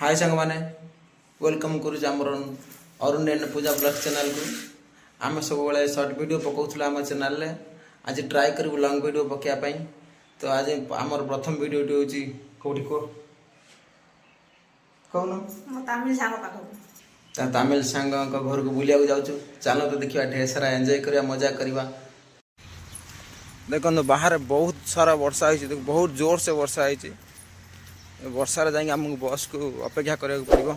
हाय सांग माने वेलकम करूँ आमर Arun and Pooja blog channel को। आम सब बड़े सर्ट वीडियो पकाउला आम चैनल रे। आज ट्राई करूँ लॉन्ग वीडियो पकाइवाई। तो आज आमर प्रथम वीडियो हूँ कौटी कौन तमिल सांग घर को बुलिया जाऊँ। चलो तो देखा ढेर सारा एंजॉय करिया मजा करवा। देखो बाहर बहुत सारा वर्षा हो, बहुत जोर से वर्षा हो। वर्षा जाएंगे आमको बस को अपेक्षा करा पड़ो।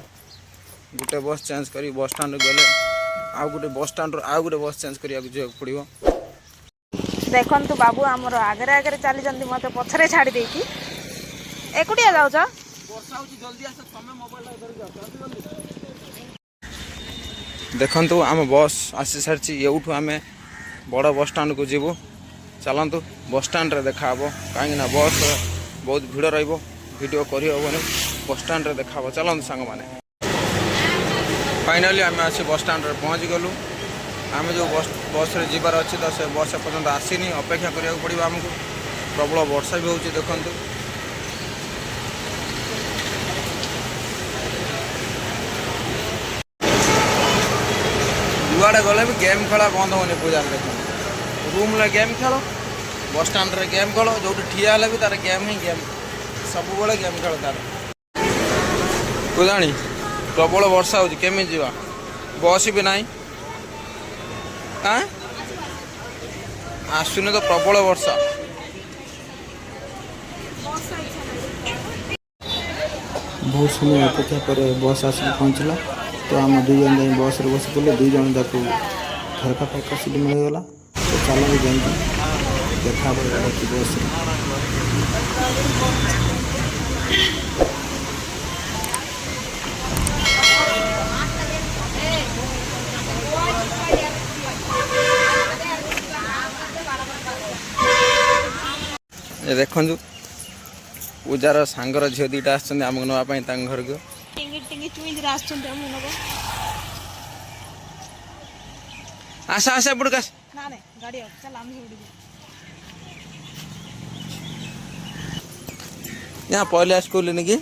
गोटे बस चेंज कर बस स्टाण्ड गले आउ गोटे बस स्टाण्ड आउ गोटे बस चेंज करा पड़ो। देखु बाबू आमर आगे आगे चली जाती मत पछरे छाड़ी देकी एकुटिया जाऊच। देखु आम बस आसी सारी यूठू आम बड़ बस स्टाण्ड को जीवु। चलतु बस स्टाण्ड देखा कहीं बस बहुत भिड़ वीडियो करहबनी बस स्टाण्ड देखा। चलतु सांग मैंने फाइनाली आम आसी बस स्टाण्ड पहुँची गलु। आम जो बस रे जीवार अच्छी तो से बस एपर्तंत आसीनी, अपेक्षा करा पड़ो आमको। प्रबल वर्षा भी होची देखु। जुआड़े गले भी गेम खेला बंद होनी पूजा देख। रूम रे गेम खेल, बस स्टाण्ड रे गेम खेल, जो ठिया भी तार गेम ही गेम, सब बड़े गेम खेल तार। पूजाणी प्रबल वर्षा हो, केमी जीवा बस भी ना आसुनी तो प्रबल वर्षा। बहुत समय अपेक्षा पर बस आसिक पहुँचला। तो आम दुई जन जाए बस रे बस पड़े, दुई जन जाक झरका फरका सीट मिलगला। तो चल जाए देखा बस देखु पूजार सांगर झील दीटा आमको नापी घर को। आशा आशा बुड़ यहाँ पहले स्कूल कि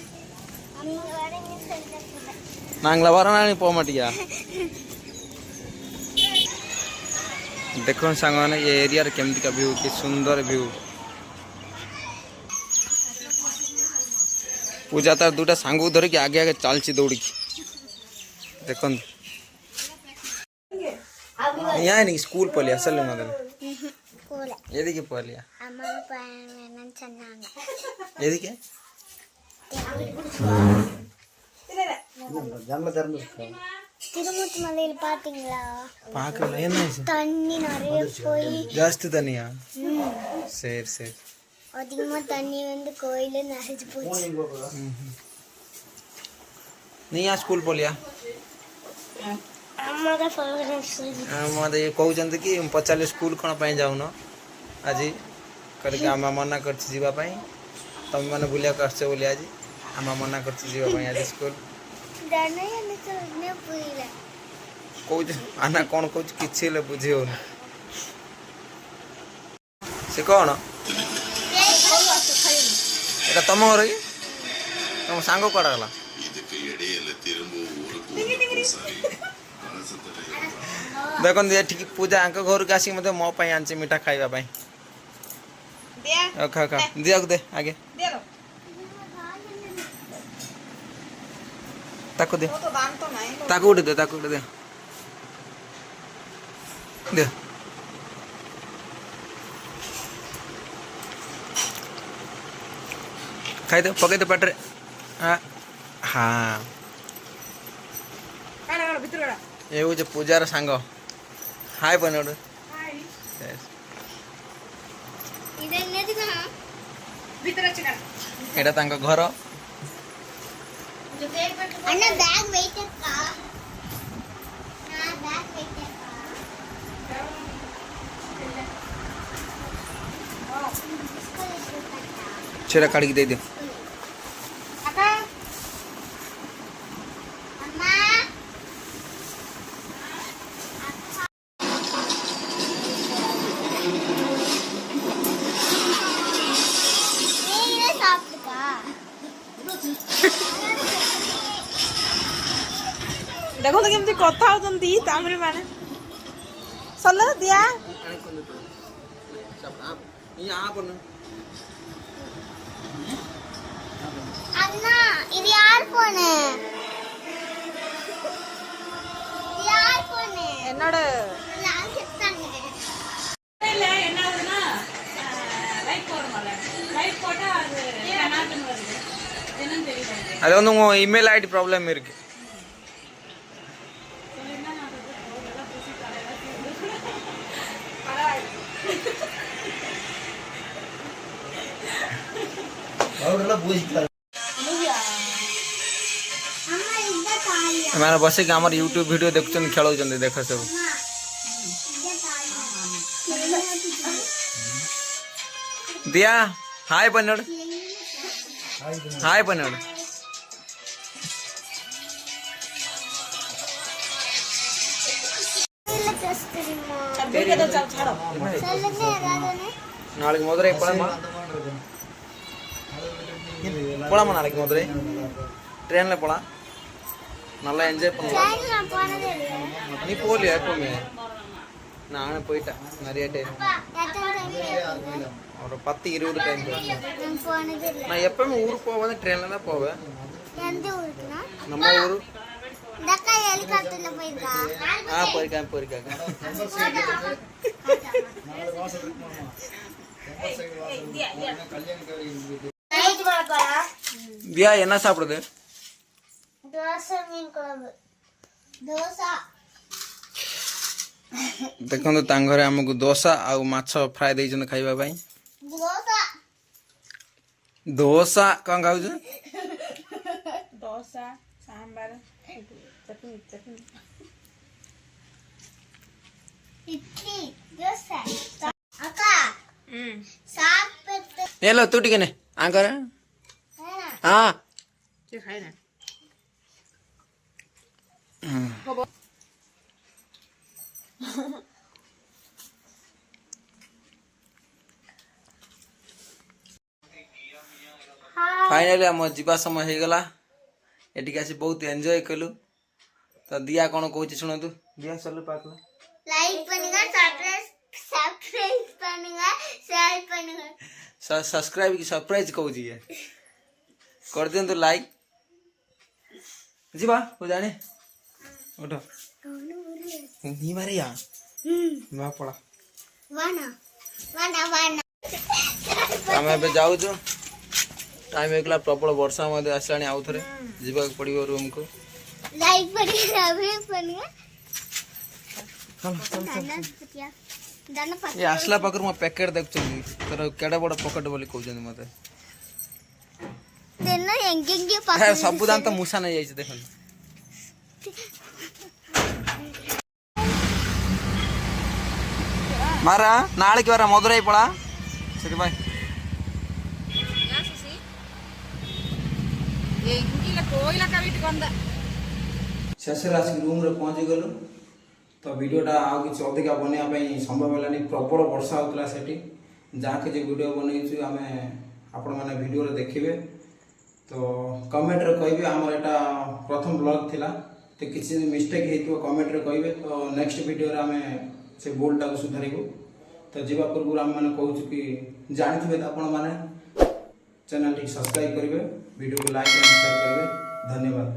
नांगला बार ना पोमटिया। देखो सांग मैंने ये एरिया केमती का व्यू, कि सुंदर व्यू। पूजा तार दुटा सांग को धरिकी आगे आगे चलची दौड़ी। देख यहाँ नहीं स्कूल पलिया चल ये पलिया ये திருமுத்துமலையில் பாத்தீங்களா? பார்க்கல. என்ன தண்ணி நிறைய போய் ஜாஸ்தி தண்ணியா? சரி சரி. அதிகமா தண்ணி வந்து கோயில நிறைஞ்சு போச்சு. நீ या स्कूल पलिया? अम्माका फेवरेट स्कूल। मते कहउचंत कि पचाले स्कूल कोन पई जाउनो आज करके आमा मना करछि जीवा पई। तुम माने बुलिया करछे बोली आज आमा मना करछि जीवा पई आज स्कूल। दाना या तो ने पुइला कहउछ आना कोन कहउछ किछि ले बुझियो न से कोन एटा तम घर कि तुम सांग कोडा गला देखो ये ठीक पूजा आंक घर के आसिक मते मो पई आंचे मिठा खाइबा पई दे खा खा दिया दे आगे दे रो ताको दे तो दान तो नहीं ताको उठ दे दे खाई दे पके दे पटरे। हां हां काडा काडा भीतर काडा ये हो जे पूजार सांग। हाय बनोड हाय इधर ने दिखा भीतर अछि काडा एटा तांका घर जो बैग पर अन्ना बैग वेट का हां बैग वेट का छेड़ा काट के दे दे। अका अम्मा ये साफ का ଦେଖନ୍ତୁ କେମିତି କଥା ହଉଛନ୍ତି ତାମିଲ ମାନେ ସରିଲା ଦିଆ அண்ணா இது யார் போனு யார் போனு என்னோட நான் செத்தாங்க அது வந்து உங்க இமெயில் ஐடி ப்ராப்ளம் இருக்கு. அம்மா இந்த தாலியா ଏମାନେ ବସିକି ଆମର ୟୁଟ୍ୟୁବ ଭିଡ଼ିଓ ଦେଖୁଛନ୍ତି, ଖେଳଉଛନ୍ତି, ଦେଖ ସବୁ. ଦିଆ ହାय ପନ୍ନଡ଼, ହାय ପନ୍ନଡ଼. நாளைக்கு மதுரை போலாமா? போலாமா நாளைக்கு மதுரை? ட்ரெயின்ல போலாம், நல்லா என்ஜாய் பண்ணலாம். நீ போகலையா எப்பவுமே? நானும் போயிட்டேன் நிறைய டைம், ஒரு 10-20 டைம் போயிட்டேன். நான் எப்பவுமே ஊருக்கு போவேன் ட்ரெயினில் தான் போவேன். நம்ம ஊரு போயிருக்காங்க. தியா என்ன சாப்பிடுது? ଦେଖନ୍ତୁ ତାଙ୍କ ଘରେ ଆମକୁ ଦୋସା ଆଉ ମାଛ ଫ୍ରାଏ ଦେଇଛନ୍ତି ଖାଇବା ପାଇଁ. ଦୋସା କଣ ଖାଉଛୁ? ଦୋସା ସାମ୍ବାର ଚଟଣି ଚଟଣି ହେଲୋ ତୁ ଟିକେ ନେ ଆଙ୍କର. ହଁ ସେ ଖାଇନା फाइनाली आम जीवा समय हो गला. एटिक आसी बहुत एंजॉय कलु. तो दिया कौन कहूँ शुणु. दिया चलु पाक लाइक பண்ணுங்க सब्सक्राइब பண்ணுங்க शेयर பண்ணுங்க सब्सक्राइब की सरप्राइज कहूँ कर दिंतु लाइक. जीवा हो जाने उठ नहीं मारे या वाह पड़ा वाना वाना वाना आम ए जाऊ टाइम होगा प्रबल वर्षा आसला आउ थे जीवा पड़ो रूम को. लाइक பண்ணுங்க ये आसला पाखर मो पैकेट देखुं तर केड़ा बड़ पकेट बोली कहते मत सब दान तो मूसा नहीं जाइए देख मारा नाले की वारा मदुरई पड़ा से भाई शेष रूम रे पहुंची गलु. तो वीडियोटा आउ कि अधिका बनवाई संभव है प्रबल वर्षा होता से जहाँ कि वीडियो बनईचु आम आपण मैंने वीडियो देखिए. तो कमेंट रे कहिबे हमर एटा प्रथम ब्लॉग थिला तो किसी मिस्टेक हेतु कमेंट रे कहिबे. तो नेक्स्ट वीडियो रे आम से बोलटा को सुधारिबु. तो जीवा पूर्व आम मैंने कहूँ कि जानी आपण मैंने चैनल टी सब्सक्राइब करेंगे, वीडियो को लाइक एंड शेयर करेंगे. धन्यवाद.